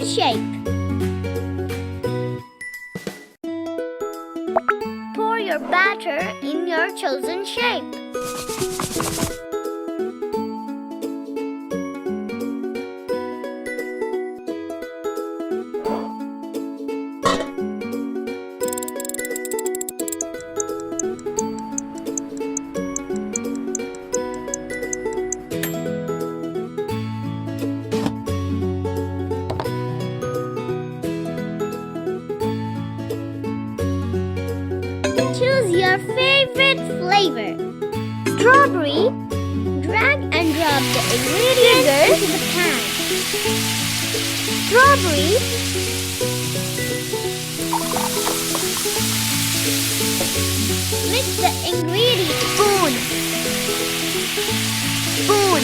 shape. Pour your batter in your chosen shape. Choose your favorite flavor. Strawberry. Drag and drop the ingredients into the pan. Strawberry. Mix the ingredients. Spoon.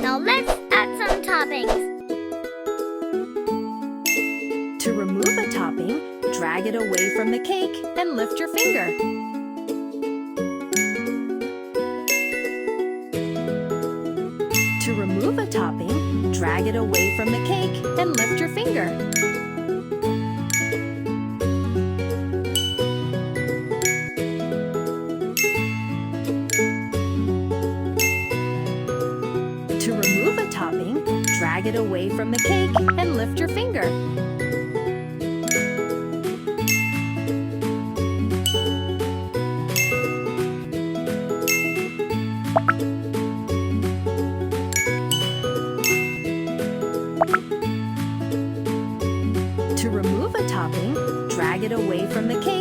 Now let's add some toppings. To remove a topping, drag it away from the cake and lift your finger. To remove a topping, drag it away from the cake and lift your finger. To remove a topping, drag it away from the cake and lift your finger. To remove a topping, drag it away from the cake